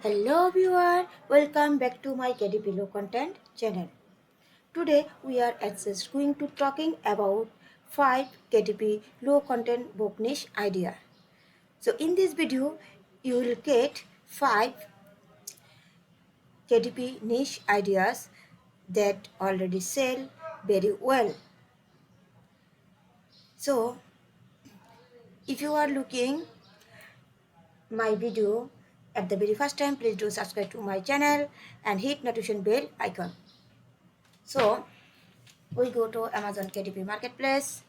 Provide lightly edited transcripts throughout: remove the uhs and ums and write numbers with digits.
Hello viewer, welcome back to my KDP low content channel. Today we are just going to talking about 5 KDP low content book niche idea. So in this video you will get 5 KDP niche ideas that already sell very well. So if you are looking my video at the very first time, please do subscribe to my channel and hit notification bell icon. So we go to Amazon KDP Marketplace,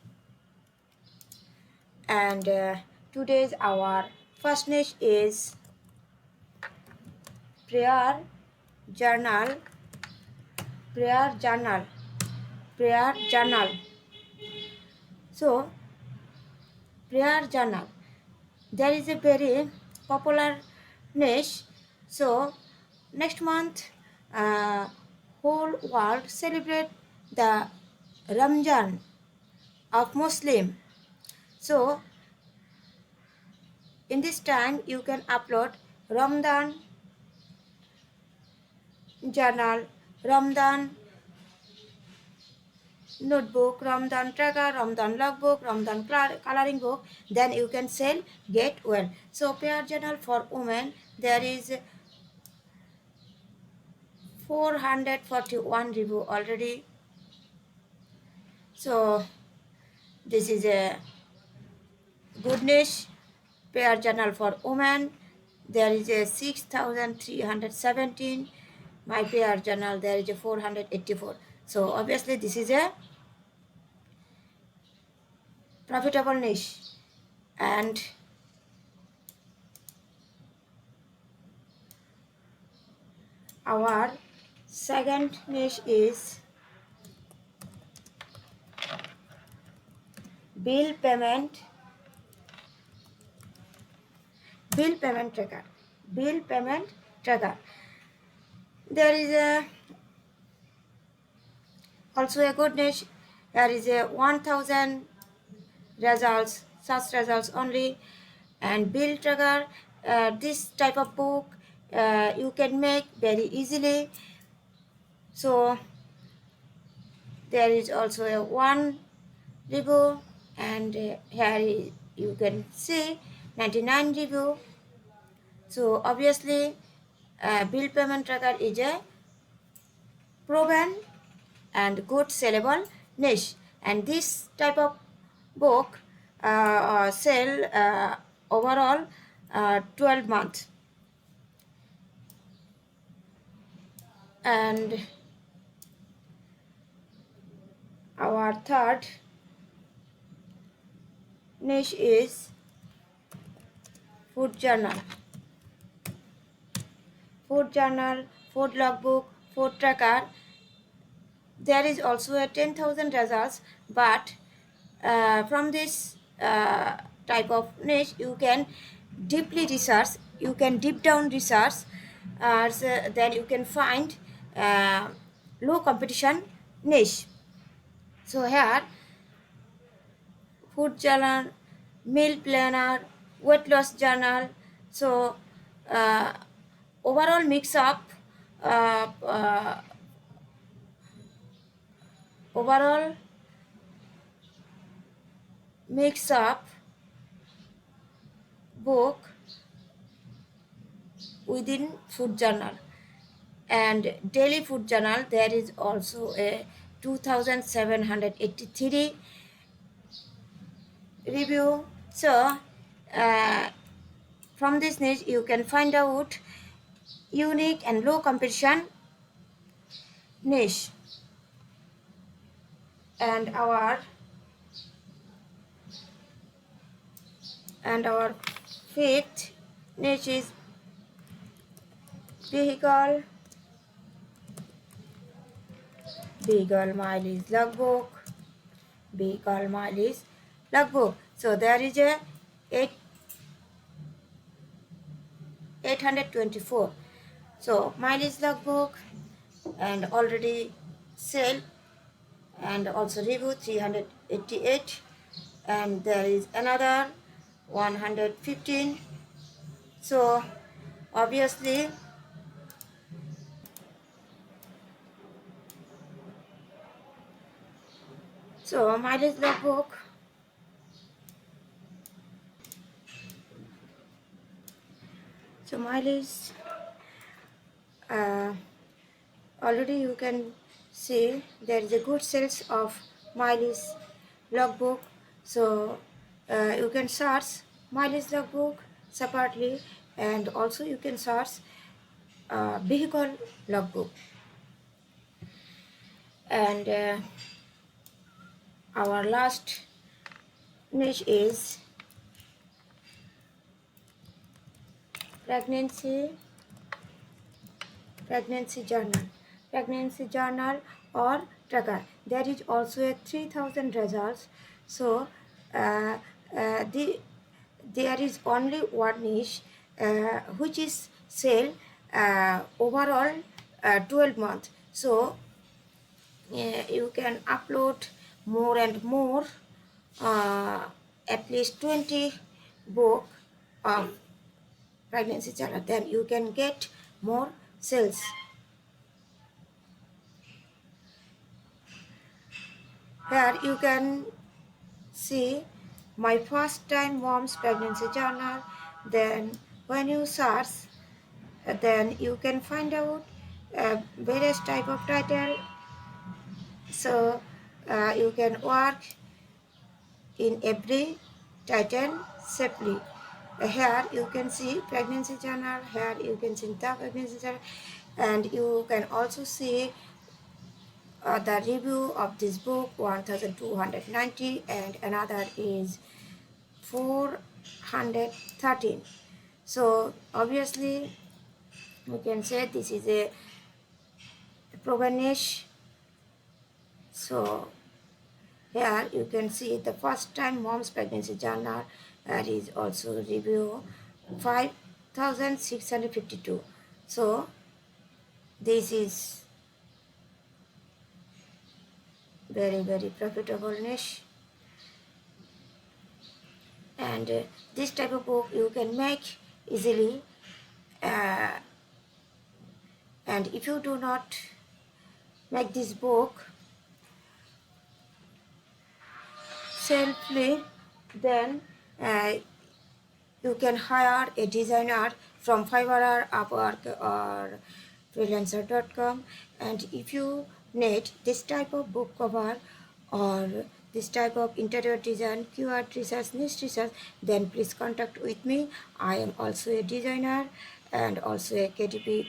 and today's our first niche is prayer journal. Prayer journal. Prayer journal. So prayer journal. There is a very popular niche. So next month, whole world celebrate the Ramjan of Muslim. So in this time you can upload Ramadan journal, Ramadan notebook, Ramadan tracker, Ramadan logbook, Ramadan coloring book. Then you can sell get well. So prayer journal for women, there is 441 review already. So this is a good niche. Prayer journal for women, there is a 6,317. My prayer journal, there is a 484. So obviously this is a profitable niche. And our second niche is bill payment tracker. Bill payment tracker. There is also a good niche. There is a 1000 results, such results only, and bill tracker. This type of book you can make very easily. So there is also a one review, and here you can see 99 review. So obviously bill payment tracker is a proven and good sellable niche, and this type of book sell overall 12 months. And our third niche is food journal. Food journal, food logbook, food tracker. There is also a 10,000 results, but from this type of niche you can deeply research, you can deep down research, so then you can find low competition niche. So here food journal, meal planner, weight loss journal. So uh, overall mix up overall mix up book within food journal. And daily food journal, there is also a 2783 review. So from this niche you can find out unique and low competition niche. And our fifth niche is vehicle mileage logbook. Vehicle mileage logbook. So there is a 824. So mileage logbook, and already sale, and also review 388, and there is another 115. So obviously. So mileage logbook. So mileage, uh, already you can see there is a good sales of mileage logbook. So you can search mileage logbook separately, and also you can search vehicle logbook. And our last niche is pregnancy journal. Pregnancy journal or tracker. There is also a 3000 results. So there is only one niche which is sale overall 12 months. So you can upload more and more, uh, at least 20 book of pregnancy journal, then you can get more sales. Here you can see my first time mom's pregnancy journal. Then when you search, then you can find out various type of title. So you can work in every title safely. Here you can see pregnancy journal. Here you can see the pregnancy journal, and you can also see the review of this book 1290, and another is 413. So obviously we can say this is a proven niche. So here you can see the first time mom's pregnancy journal. There is also review 5652. So this is very profitable niche, and this type of book you can make easily. And if you do not make this book safely, then you can hire a designer from Fiverr, Upwork, or freelancer.com. And if you need this type of book cover or this type of interior design, keyword research, niche research, then please contact with me. I am also a designer and also a KDP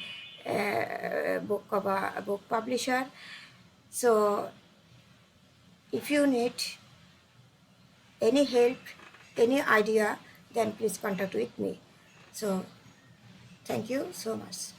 book publisher. So if you need any help, any idea, then please contact with me. So thank you so much.